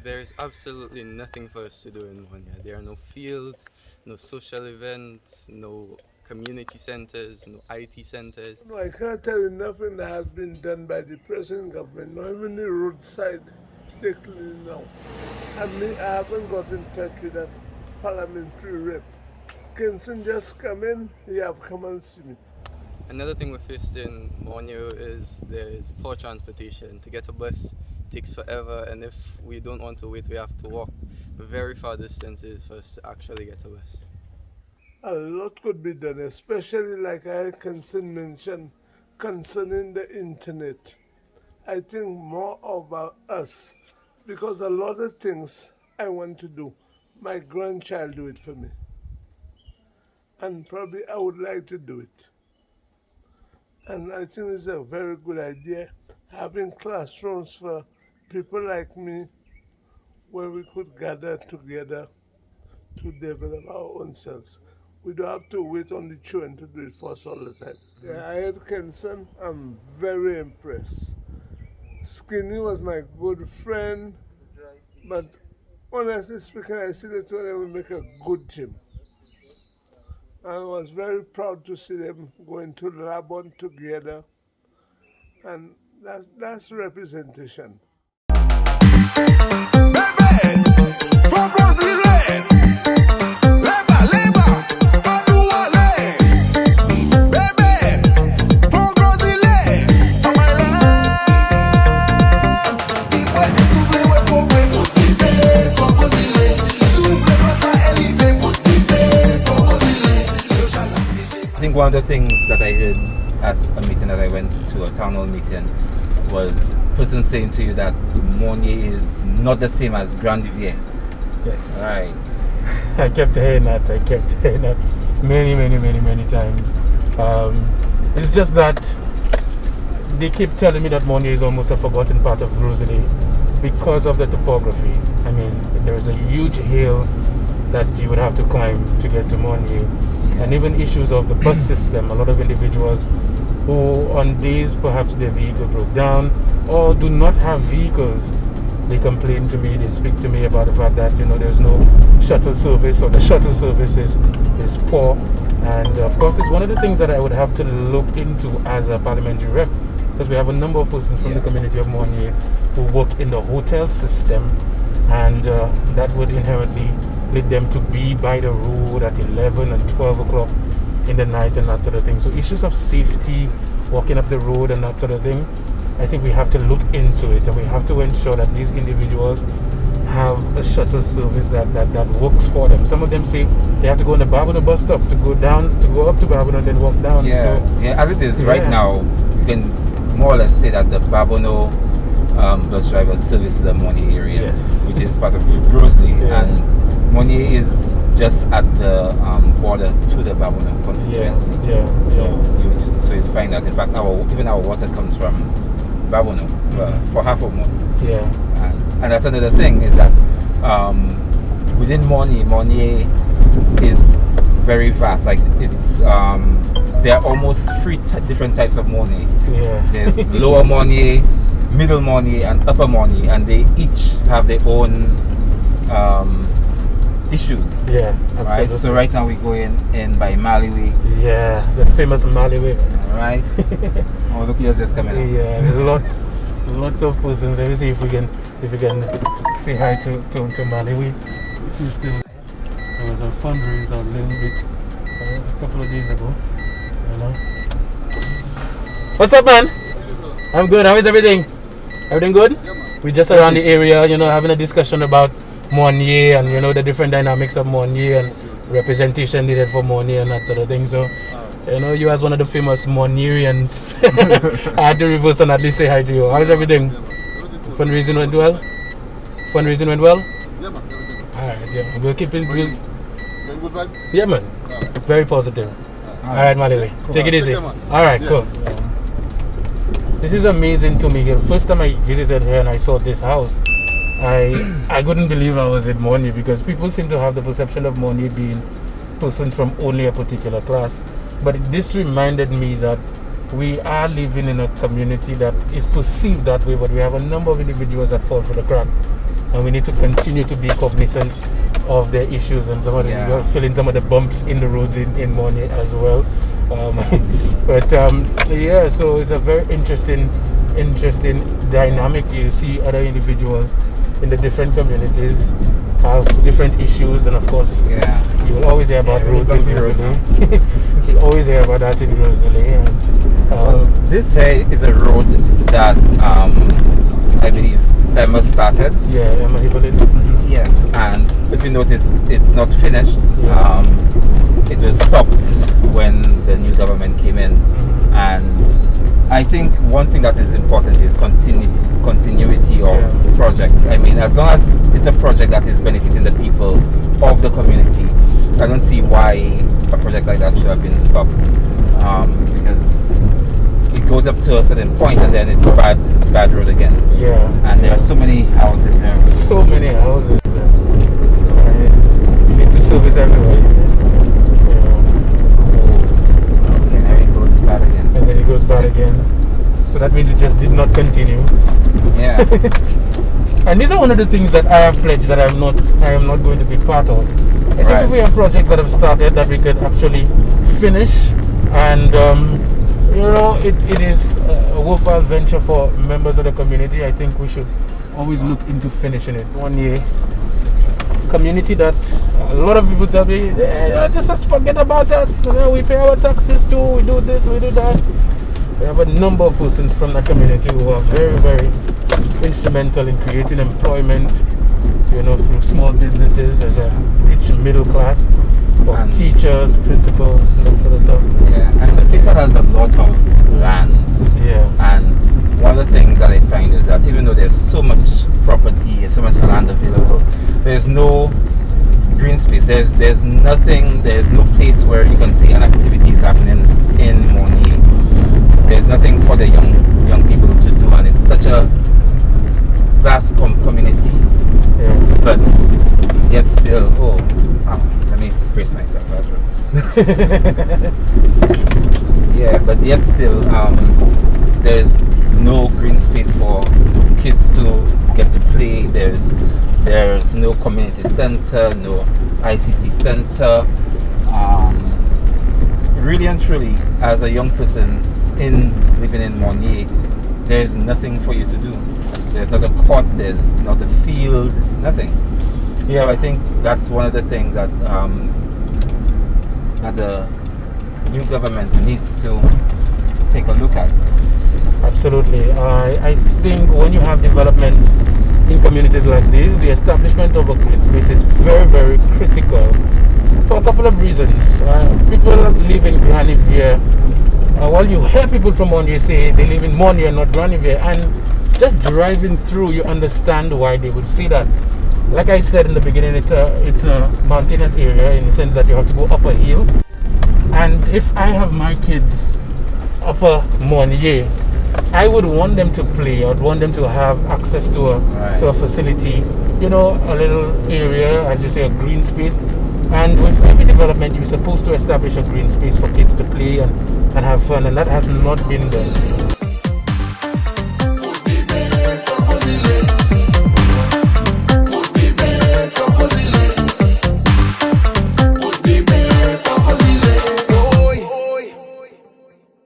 There is absolutely nothing for us to do in Monier. There are no fields, no social events, no community centers, no IT centers. No, I can't tell you nothing that has been done by the present government, not even the roadside they clean now. I haven't got in touch with that parliamentary rep. Kenson just come in, he have come and see me. Another thing we faced in Monier is there is poor transportation. To get a bus takes forever, and if we don't want to wait, we have to walk very far distances for us to actually get a bus. A lot could be done, especially like I Kenson mentioned concerning the internet. I think more about us because a lot of things I want to do, my grandchild do it for me. And probably I would like to do it. And I think it's a very good idea having classrooms for people like me where we could gather together to develop our own selves. We don't have to wait on the children to do it for us all the time. Yeah, I had Kenson. I'm very impressed. Skinny was my good friend, but honestly speaking, I see the two of them will make a good team. I was very proud to see them going to Labon together, and that's representation. I think one of the things that I heard at a meeting that I went to, a town hall meeting, was person saying to you that Monier is not the same as Grand Riviere. Yes. Right. I kept hearing that. Many times. It's just that they keep telling me that Monier is almost a forgotten part of Grizzly because of the topography. I mean, there's a huge hill that you would have to climb to get to Monier. And even issues of the bus system. A lot of individuals who on days perhaps their vehicle broke down or do not have vehicles, they complain to me, they speak to me about the fact that there's no shuttle service, or the shuttle service is poor. And of course it's one of the things that I would have to look into as a parliamentary rep, because we have a number of persons from the community of Monier who work in the hotel system, and that would inherently lead them to be by the road at 11 and 12 o'clock in the night and that sort of thing. So issues of safety, walking up the road and that sort of thing, I think we have to look into it, and we have to ensure that these individuals have a shuttle service that works for them. Some of them say they have to go on the Babonneau bus stop to go up to Babonneau and then walk down. Yeah, so, yeah. As it is right now, you can more or less say that the Babonneau bus drivers service the Monier area, yes, which is part of Grosley, and Monier is just at the border to the Babonneau constituency. So you'll find that in fact even our water comes from Babonneau for half of Monier. Yeah. And that's another thing, is that within Monier is very vast. Like it's there are almost three different types of Monier. Yeah. There's lower Monier, middle Monier, and upper Monier, and they each have their own issues. Yeah, right. So right now we're going in by Maliway. Yeah, the famous Maliway. Right. Oh, look, he's just coming out. Yeah, lots of persons. Let me see if we can say hi to Maliway. He's still. There was a fundraiser a little bit a couple of days ago. What's up, man? I'm good. How is everything? Everything good? Yeah, man. We just around the area, having a discussion about Monier and the different dynamics of Monier and representation needed for Monier and that sort of thing. So, you as one of the famous Monierians, I had to reverse and at least say hi to you. How's everything? Fundraising went well? Fundraising went well? Yeah, man. Everything. Alright, yeah. We'll keep it. Very good vibe? Yeah, man. Very positive. Alright, Maliway. Take it easy. Alright, cool. This is amazing to me. The first time I visited here and I saw this house, I couldn't believe I was in Monier, because people seem to have the perception of Monier being persons from only a particular class. But this reminded me that we are living in a community that is perceived that way, but we have a number of individuals that fall for the crack. and we need to continue to be cognizant of their issues and some of the fill in some of the bumps in the roads in Monier as well. But yeah, so it's a very interesting dynamic. You see other individuals in the different communities have different issues, and of course, you will always hear about roads in Rosalie. You always hear about that in Rosalie. And, well, this here is a road that I believe Emma started. Yeah, Emma Hippolyte. Yes, and if you notice, it's not finished. It was stopped when the new government came in, and I think one thing that is important is continuity of projects. I mean, as long as it's a project that is benefiting the people of the community, I don't see why a project like that should have been stopped, because it goes up to a certain point and then it's bad road again. Yeah. And there are so many houses here. So many houses. You need to service everywhere. Okay, there it goes bad again. And then it goes bad again. So that means it just did not continue. Yeah. And these are one of the things that I have pledged that I am not going to be part of. I think if we have projects that have started that we could actually finish, and you know, it is a worthwhile venture for members of the community, I think we should always look into finishing it. One year community that a lot of people tell me, just forget about us, you know, we pay our taxes too, we do this, we do that. We have a number of persons from the community who are very, very instrumental in creating employment, you know, through small businesses as a rich middle class, or teachers, principals, and that sort of stuff. Yeah, and it's a place that has a lot of land. Yeah. And one of the things that I find is that even though there's so much property and so much land available, there's no green space. There's nothing. There's no place where you can see an activity is happening in Monier. There's nothing for the young people to do, and it's such a vast community. Yeah. But yet still, let me brace myself. Yeah, but yet still, there's no green space for kids to get to play. There's no community center, no ICT center. Really and truly, as a young person living in Monier, there's nothing for you to do. There's not a court, there's not a field, nothing. Yeah, so I think that's one of the things that that the new government needs to take a look at. Absolutely. I think when you have developments in communities like this, the establishment of a green space is very, very critical for a couple of reasons. People live in Granivier. While you hear people from Monier say they live in Monier, not Granivier, and just driving through, you understand why they would say that. Like I said in the beginning, it's a mountainous area in the sense that you have to go up a hill. And if I have my kids up a Monier, I would want them to play. I would want them to have access to a facility, you know, a little area, as you say, a green space. And with every development, you're supposed to establish a green space for kids to play and have fun, and that has not been done.